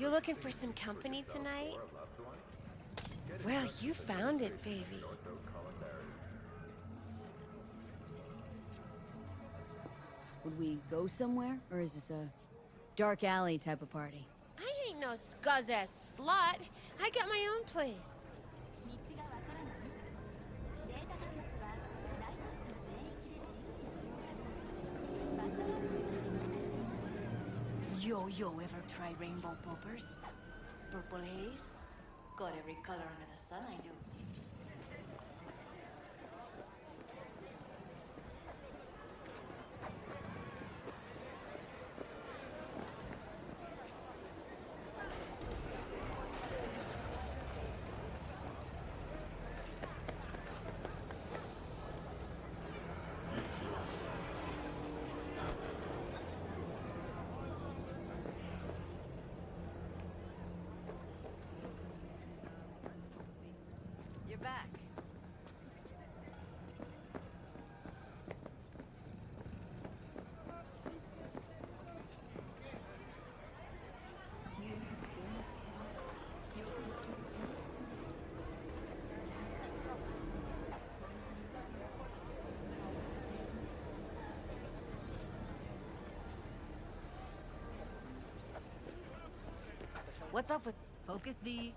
You looking for some company tonight? Well, you found it, baby. Would we go somewhere? Or is this a dark alley type of party? I ain't no scuzz-ass slut. I got my own place. Yo, ever try rainbow poppers? Purple haze? Got every color under the sun, I do. You're back. What's up with Focus V?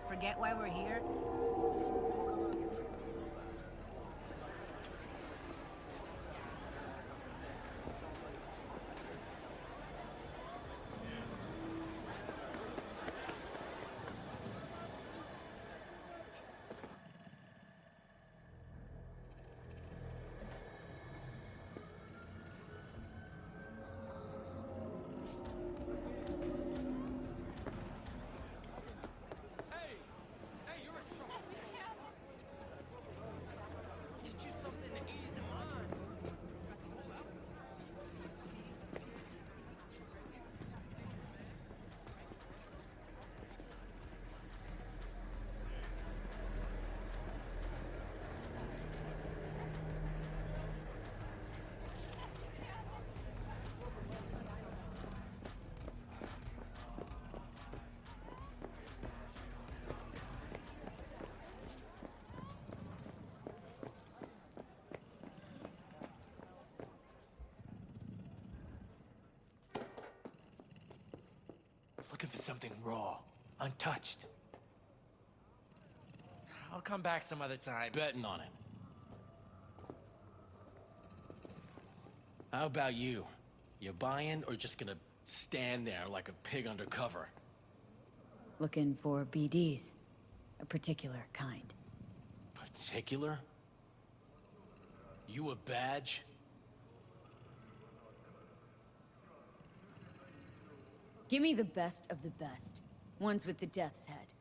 Forget why we're here? Looking for something raw, untouched. I'll come back some other time. Betting on it. How about you? You buying or just gonna stand there like a pig undercover? Looking for BDs. A particular kind. Particular? You a badge? Give me the best of the best. Ones with the death's head.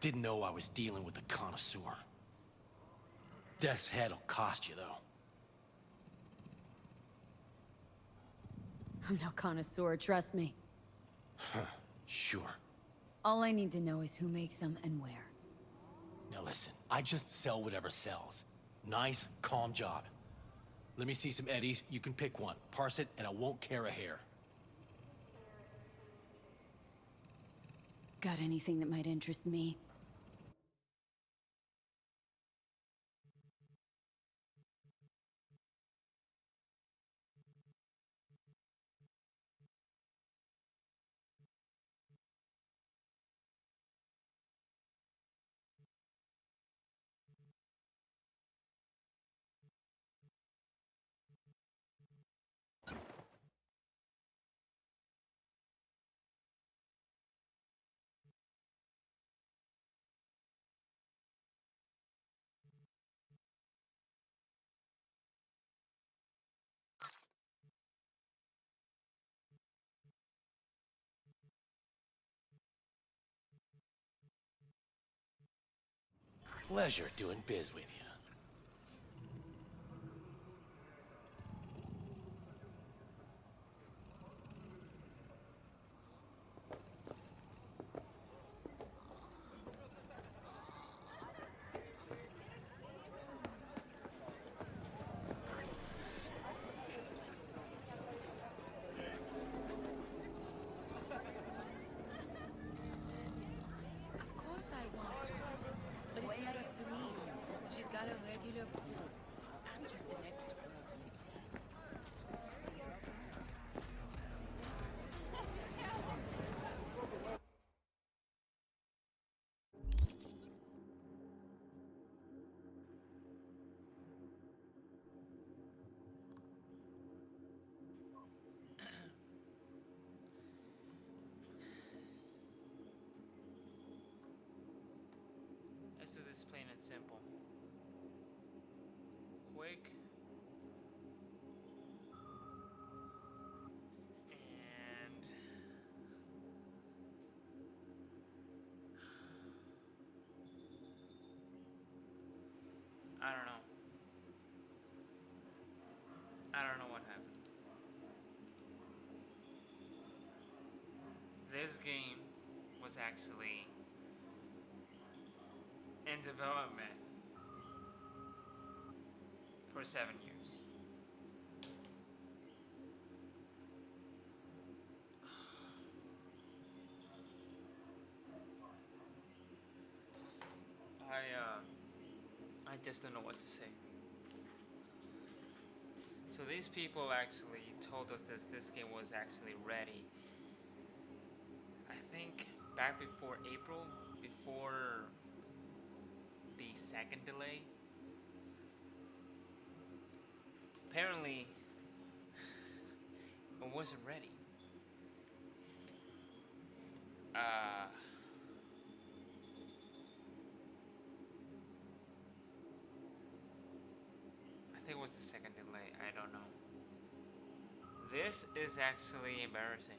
Didn't know I was dealing with a connoisseur. Death's head'll cost you, though. I'm no connoisseur, trust me. Sure. All I need to know is who makes them and where. Now listen, I just sell whatever sells. Nice, calm job. Let me see some eddies, you can pick one. Parse it, and I won't care a hair. Got anything that might interest me? Pleasure doing biz with you. this game was actually in development for 7 years. I just don't know what to say. So these people actually told us this game was actually ready. I think back before April, before the second delay. Apparently, it wasn't ready. I think it was the second delay. I don't know. This is actually embarrassing.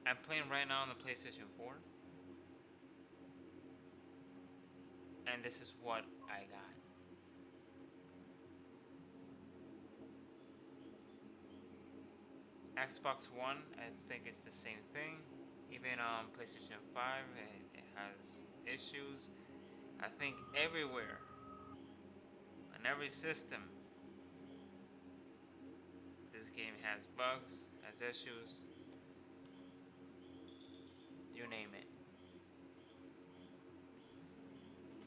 I'm playing right now on the PlayStation 4. And this is what I got. Xbox One, I think it's the same thing. Even on PlayStation 5, it has issues. I think everywhere, on every system, this game has bugs, has issues, you name it.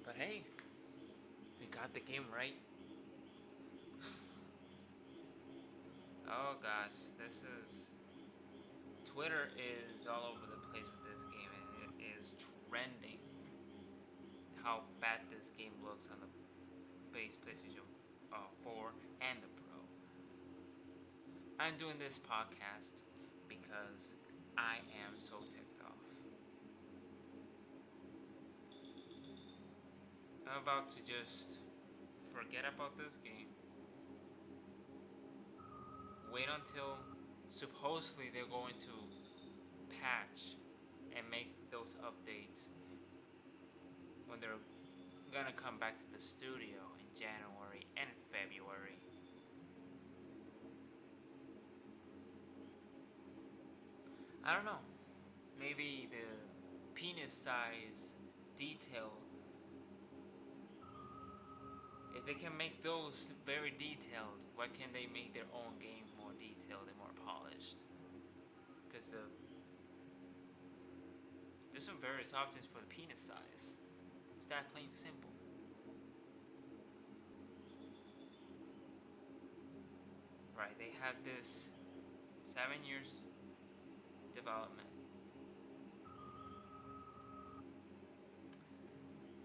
But hey, we got the game right. Oh gosh, this is... Twitter is all over the place with this game, and it is trending how bad this game looks on the base PlayStation 4 and the Pro. I'm doing this podcast because I am so ticked off. I'm about to just forget about this game. Wait until supposedly they're going to patch and make those updates when they're gonna come back to the studio in January and February. I don't know. Maybe the penis size detail, if they can make those very detailed, why can't they make their own game more detailed and more polished? Because there's some various options for the penis size. It's that plain simple. Right, they had this 7 years development.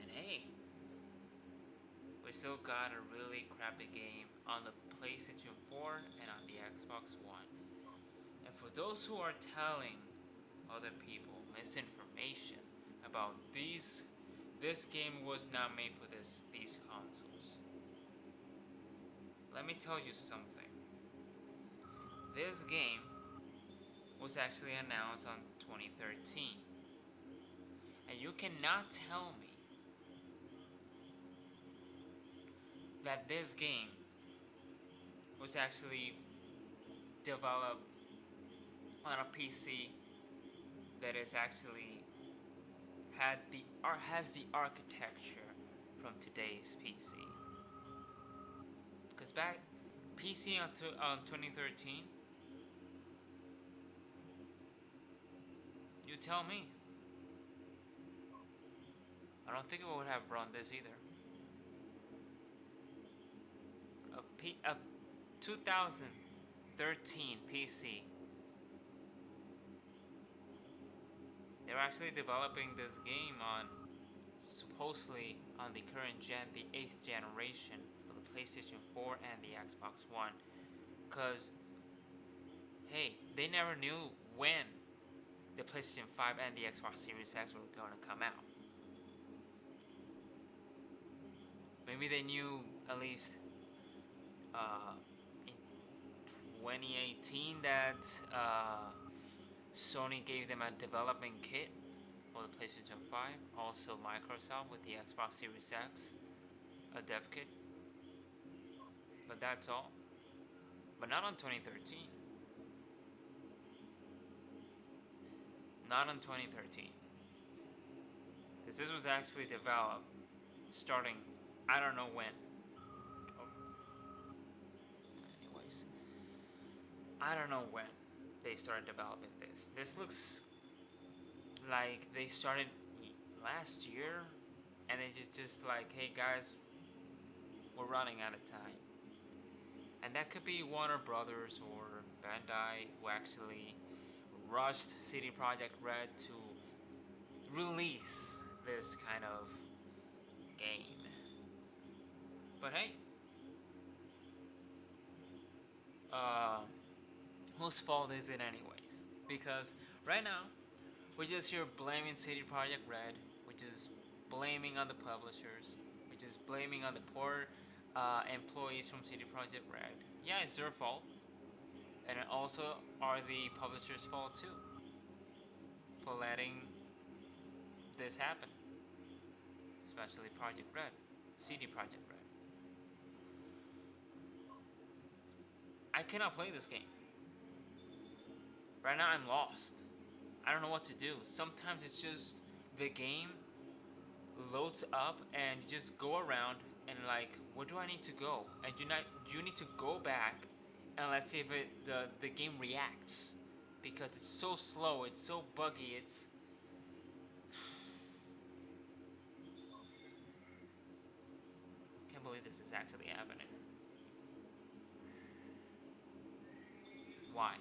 And hey, we still got a really crappy game on the PlayStation 4 and on the Xbox One. And for those who are telling other people misinformation about this game was not made for these consoles, let me tell you something. This game was actually announced on 2013. And you cannot tell me that this game was actually developed on a PC that is actually has the architecture from today's PC. Because back PC on 2013, you tell me. I don't think it would have run this either. A 2013 PC. They're actually developing this game on, supposedly on the current gen, the 8th generation of the PlayStation 4 and the Xbox One. Because, hey, they never knew when the PlayStation 5 and the Xbox Series X were going to come out. Maybe they knew at least in 2018 that Sony gave them a development kit for the PlayStation 5. Also Microsoft with the Xbox Series X, a dev kit. But that's all. But not on 2013. not in 2013. Because this was actually developed starting, I don't know when. Oh, anyways, I don't know when they started developing this. This looks like they started last year, and they just like, hey guys, we're running out of time. And that could be Warner Brothers or Bandai who actually rushed CD Projekt Red to release this kind of game. But hey, uh, whose fault is it anyways? Because right now, we're just here blaming CD Projekt Red, which is blaming on the publishers, which is blaming on the poor employees from CD Projekt Red. Yeah, it's their fault, and it also are the publishers' fault too for letting this happen, especially Project Red, CD Projekt Red. I cannot play this game. Right now, I'm lost. I don't know what to do. Sometimes it's just the game loads up and you just go around and like, where do I need to go? And you need to go back and let's see if the game reacts, because it's so slow, it's so buggy, it's can't believe this is actually happening. Why?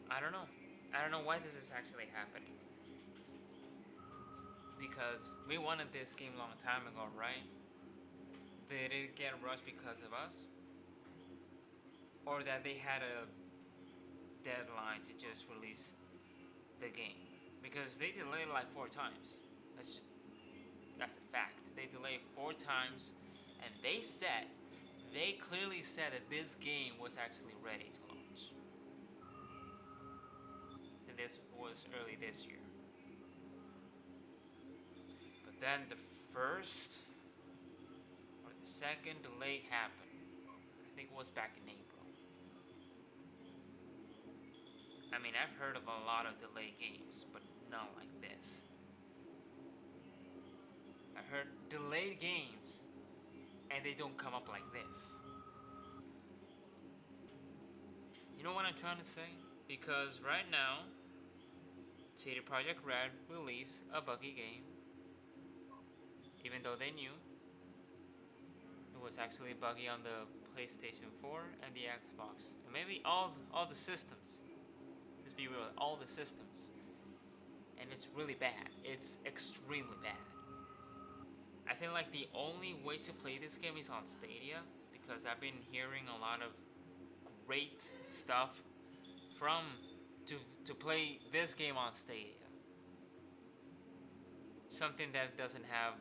I don't know. I don't know why this is actually happening. Because we wanted this game a long time ago, right? Did it get rushed because of us? Or that they had a deadline to just release the game? Because they delayed like 4 times. That's a fact. They delayed 4 times, and they clearly said that this game was actually ready to launch. And this was early this year. But then the first or the second delay happened. I think it was back in April. I mean, I've heard of a lot of delayed games, but not like this. I heard delayed games, and they don't come up like this. You know what I'm trying to say? Because right now, CD Projekt Red released a buggy game, even though they knew it was actually buggy on the PlayStation 4 and the Xbox, and maybe all the systems. Let's be real, all the systems. And it's really bad. It's extremely bad. I feel like the only way to play this game is on Stadia, because I've been hearing a lot of great stuff from to play this game on Stadia. Something that doesn't have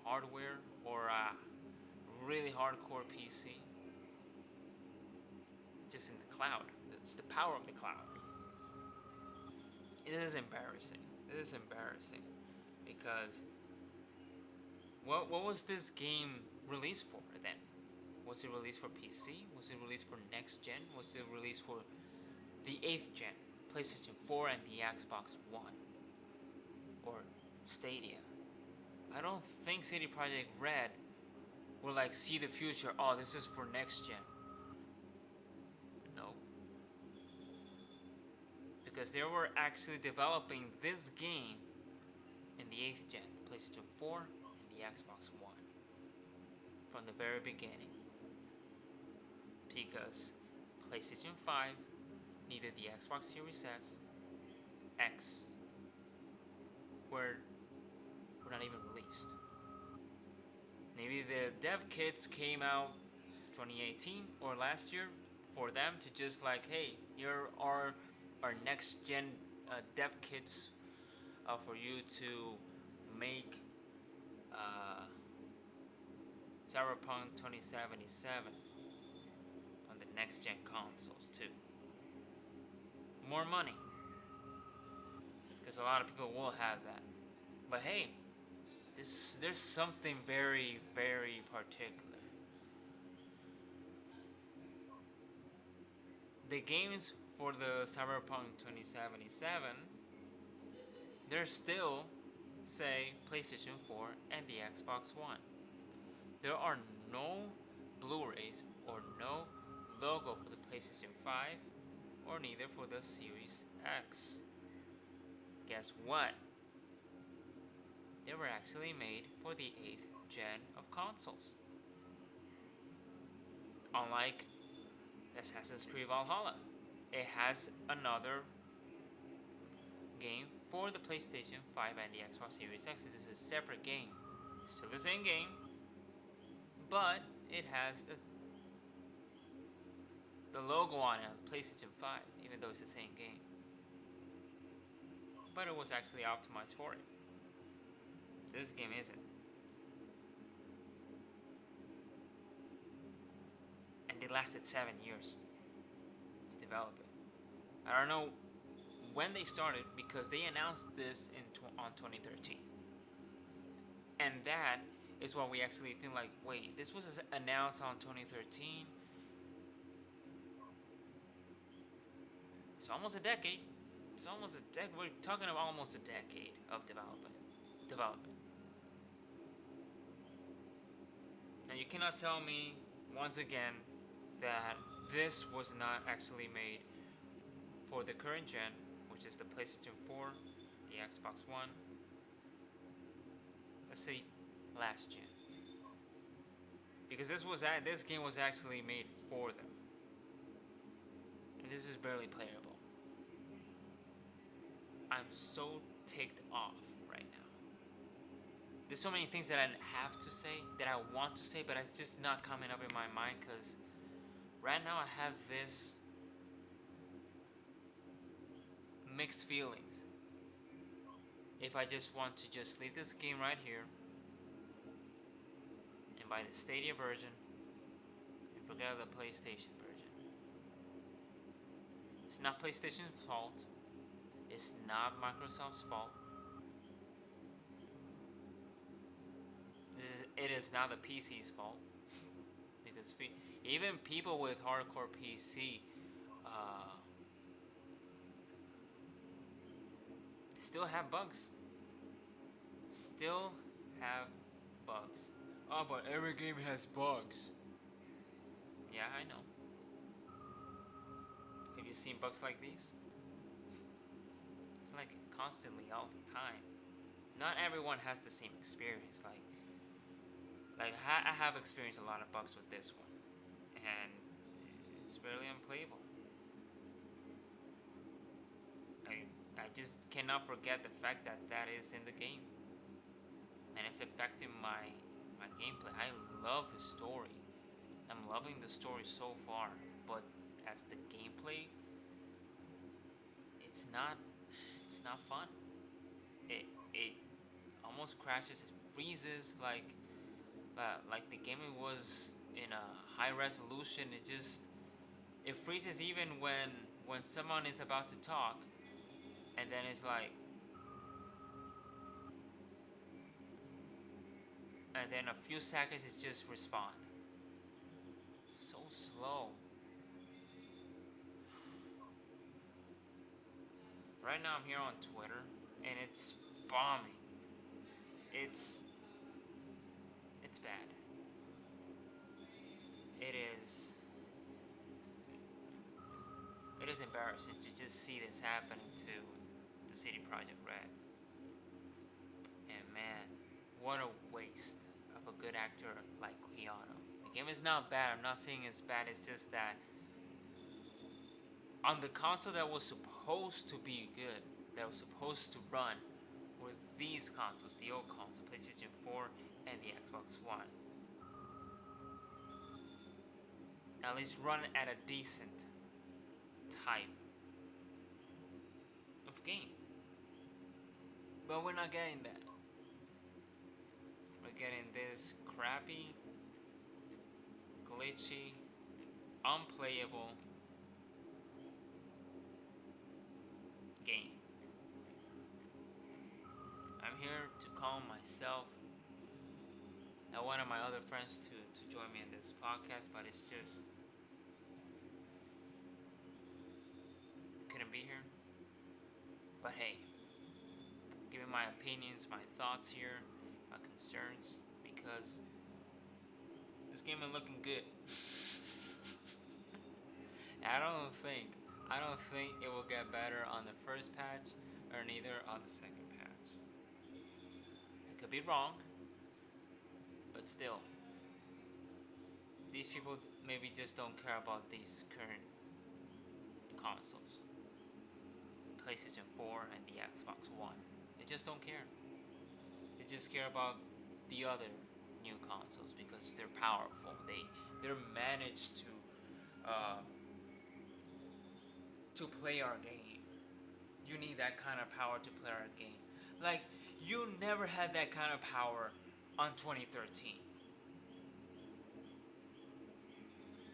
hardware or a really hardcore PC. Just in the cloud. It's the power of the cloud. It is embarrassing. It is embarrassing because what was this game released for then? Was it released for PC? Was it released for next gen? Was it released for the 8th gen, PlayStation 4 and the Xbox One? Or Stadia? I don't think CD Projekt Red will like see the future. Oh, this is for next gen. No. Because they were actually developing this game in the 8th gen, PlayStation 4 and the Xbox One. From the very beginning. Because PlayStation 5 needed the Xbox Series X were not even released. Maybe the dev kits came out 2018 or last year for them to just like, hey, here are our next gen dev kits for you to make Cyberpunk 2077 on the next gen consoles too. More money, because a lot of people will have that. But hey, there's something very, very particular. The game's for the Cyberpunk 2077, there's still, say, PlayStation 4 and the Xbox One. There are no Blu-rays or no logo for the PlayStation 5 or neither for the Series X. Guess what? They were actually made for the 8th gen of consoles. Unlike Assassin's Creed Valhalla, it has another game for the PlayStation 5 and the Xbox Series X. This is a separate game. Still the same game, but it has the logo on it on the PlayStation 5, even though it's the same game. But it was actually optimized for it. This game isn't. And they lasted 7 years to develop it. I don't know when they started because they announced this on 2013. And that is why we actually think like, wait, this was announced on 2013. It's almost a decade. It's almost a decade. We're talking about almost a decade of development. Now you cannot tell me once again that this was not actually made for the current gen, which is the PlayStation 4, the Xbox One. Let's say last gen, because this game was actually made for them, and this is barely playable. I'm so ticked off right now. There's so many things that I have to say, that I want to say, but it's just not coming up in my mind because right now I have this mixed feelings. If I just want to just leave this game right here and buy the Stadia version and forget the PlayStation version. It's not PlayStation's fault. It's not Microsoft's fault. It is not the PC's fault. Because even people with hardcore PC still have bugs. Oh, but every game has bugs. Yeah, I know. Have you seen bugs like these? It's like constantly, all the time. Not everyone has the same experience. Like I have experienced a lot of bugs with this one, and it's barely unplayable. I just cannot forget the fact that that is in the game, and it's affecting my gameplay. I love the story. I'm loving the story so far, but as the gameplay, it's not fun. It almost crashes. It freezes like the game was in a high resolution. It freezes even when someone is about to talk, and then it's like, and then a few seconds it's just respawn. It's so slow. Right now I'm here on Twitter and it's bombing. It's bad. It is embarrassing to just see this happening to the CD Projekt Red. And man, what a waste of a good actor like Keanu. The game is not bad. I'm not saying it's bad. It's just that on the console that was supposed to be good, that was supposed to run with these consoles, the old console, PlayStation 4 and the Xbox One, at least run at a decent type of game. But we're not getting that. We're getting this crappy, glitchy, unplayable game. I'm here to calm myself. I wanted my other friends to join me in this podcast, but it's just But hey, giving my opinions, my thoughts here, my concerns, because this game is looking good. I don't think it will get better on the first patch or neither on the second patch. I could be wrong, but still, these people maybe just don't care about these current consoles, PlayStation 4 and the Xbox One. They just don't care. They just care about the other new consoles because they're powerful. They're managed uh, to play our game. You need that kind of power to play our game. Like, you never had that kind of power on 2013.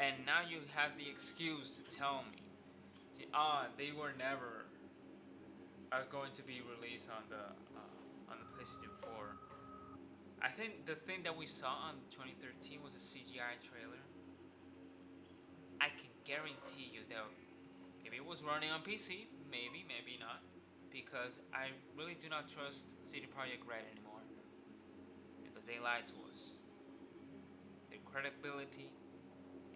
And now you have the excuse to tell me, they were never going to be released on the PlayStation 4. I think the thing that we saw on 2013 was a CGI trailer. I can guarantee you that maybe it was running on PC, maybe not, because I really do not trust CD Projekt Red anymore because they lied to us. Their credibility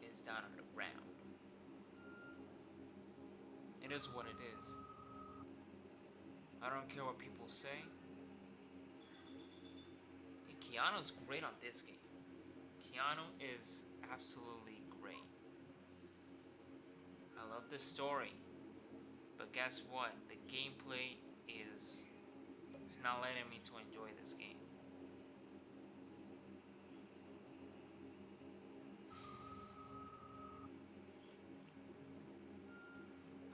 is down on the ground. It is what it is. I don't care what people say. And Keanu's great on this game. Keanu is absolutely great. I love the story. But guess what? The gameplay is not letting me to enjoy this game.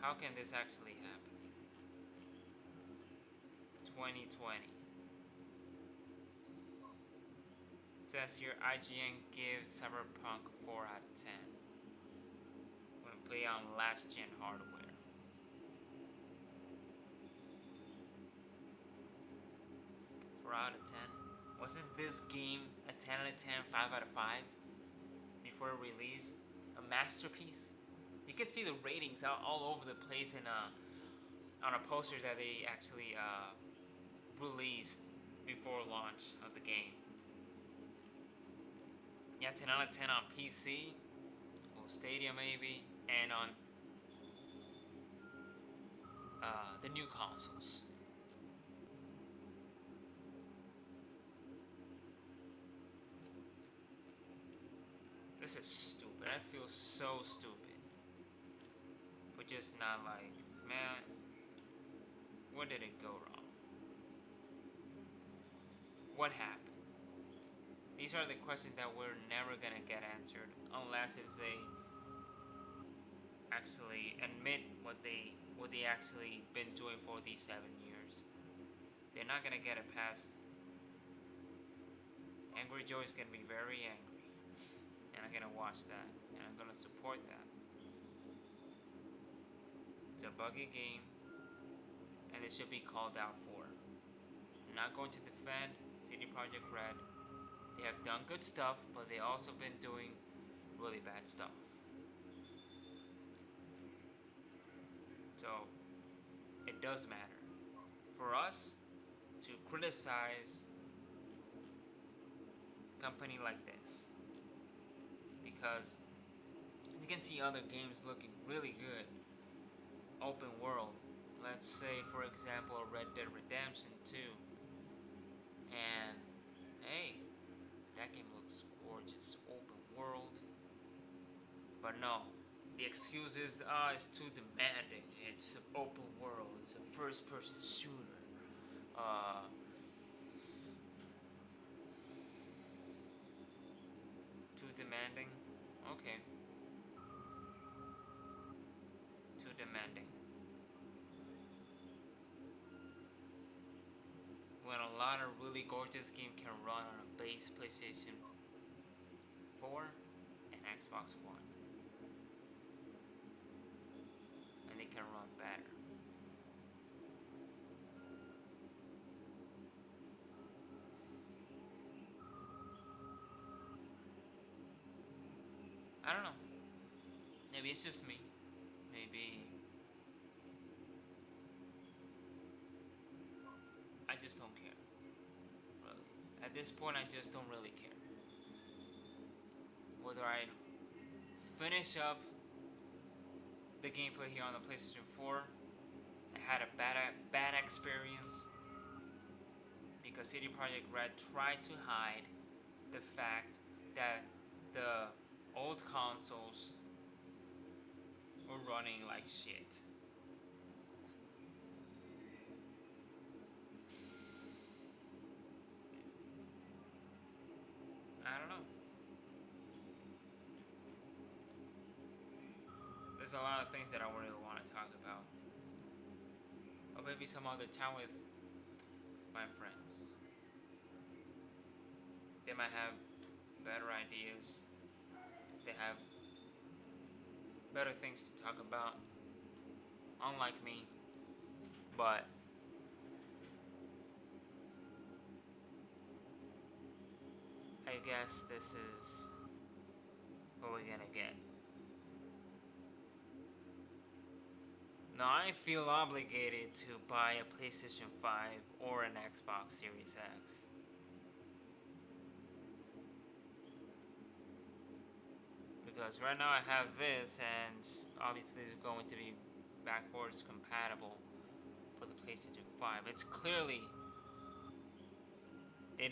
How can this actually happen? 2020. Says here IGN gives Cyberpunk 4 out of 10 when played on last gen hardware. 4 out of 10? Wasn't this game a 10 out of 10, 5 out of 5 before release? A masterpiece? You can see the ratings all over the place in on a poster that they actually released before launch of the game. Yeah, 10 out of 10 on PC, or Stadia maybe, and on the new consoles. This is stupid. I feel so stupid for just not like, man, where did it go wrong? What happened? These are the questions that we're never gonna get answered unless if they actually admit what they actually been doing for these 7 years. They're not gonna get it past. Angry Joe is gonna be very angry, and I'm gonna watch that, and I'm gonna support that. It's a buggy game, and it should be called out for. I'm not going to defend CD Projekt Red. They have done good stuff, but they also been doing really bad stuff. So, it does matter for us to criticize a company like this. Because you can see other games looking really good. Open world. Let's say, for example, Red Dead Redemption 2. And, hey, that game looks gorgeous. Open world. But no, the excuse is, it's too demanding. It's an open world. It's a first-person shooter. Too demanding? Okay. Too demanding. When a lot of really gorgeous games can run on a base PlayStation 4 and Xbox One. And they can run better. I don't know. Maybe it's just me. Maybe just don't care. Really. At this point, I just don't really care. Whether I finish up the gameplay here on the PlayStation 4, I had a bad experience because CD Projekt Red tried to hide the fact that the old consoles were running like shit. I don't know. There's a lot of things that I really want to talk about. Or maybe some other time with my friends. They might have better ideas. They have better things to talk about. Unlike me. But I guess this is what we're gonna get. Now I feel obligated to buy a PlayStation 5 or an Xbox Series X. Because right now I have this, and obviously it's going to be backwards compatible for the PlayStation 5. It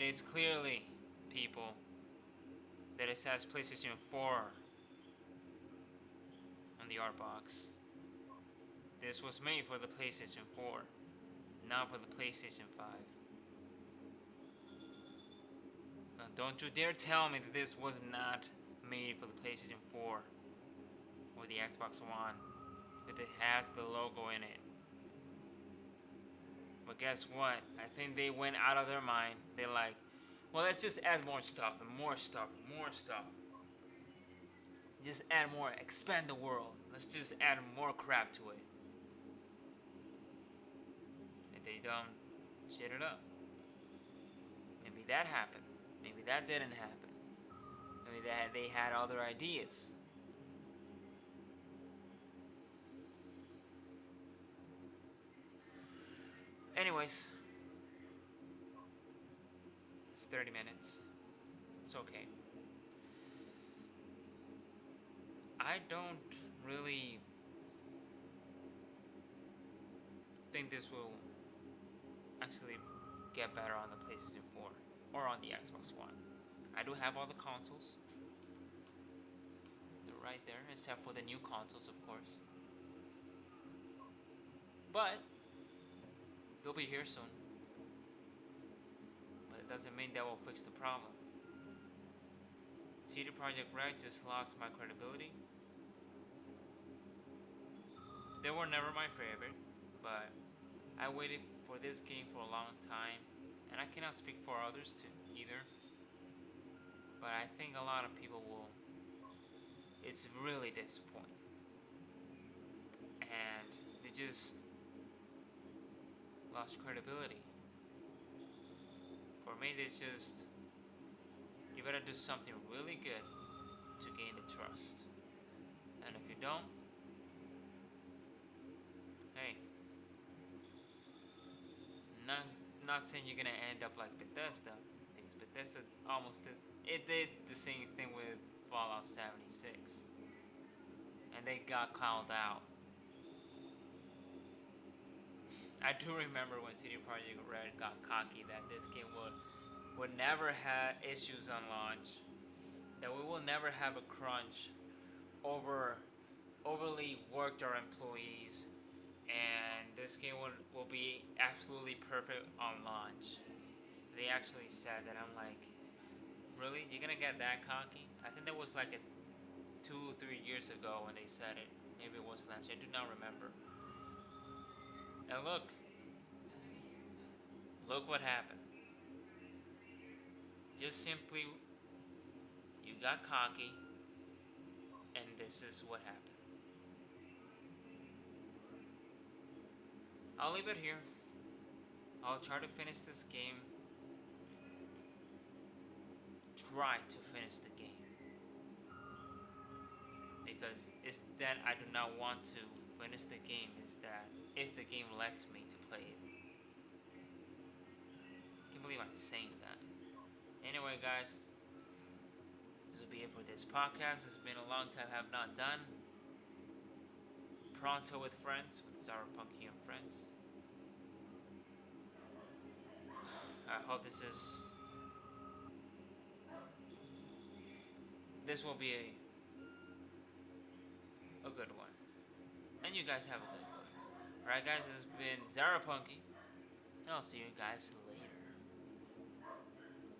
is clearly, people, that it says PlayStation 4 on the art box. This was made for the PlayStation 4, not for the PlayStation 5. Now, don't you dare tell me that this was not made for the PlayStation 4 or the Xbox One, that it has the logo in it. But guess what? I think they went out of their mind. They're like, well, let's just add more stuff and more stuff and more stuff. Just add more, expand the world. Let's just add more crap to it. And they don't shit it up. Maybe that happened. Maybe that didn't happen. Maybe they had other ideas. Anyways, it's 30 minutes. It's okay. I don't really think this will actually get better on the PlayStation 4 or on the Xbox One. I do have all the consoles. They're right there, except for the new consoles, of course. But they'll be here soon. But it doesn't mean that will fix the problem. CD Projekt Red just lost my credibility. They were never my favorite, but I waited for this game for a long time, and I cannot speak for others too either. But I think a lot of people will. It's really disappointing, and they just lost credibility. For me, it's just, you better do something really good to gain the trust, and if you don't, hey, not saying you're gonna end up like Bethesda, because Bethesda almost did the same thing with Fallout 76, and they got called out. I do remember when CD Projekt Red got cocky that this game would never have issues on launch, that we will never have a crunch over overly worked our employees, and this game will be absolutely perfect on launch. They actually said that. I'm like, really? You're gonna get that cocky? I think that was like 2-3 years ago when they said it. Maybe it was last year. I do not remember. And look what happened. Just simply, you got cocky, and this is what happened. I'll leave it here. I'll try to finish this game. Try to finish the game. Because it's that I do not want to finish the game, is that if the game lets me to play it. can't believe I'm saying that. Anyway, guys, this will be it for this podcast. It's been a long time I have not done. Pronto with friends, with Cyberpunk and friends. I hope this will be a good one. And you guys have a good one. Alright guys, this has been Cyberpunky. And I'll see you guys later.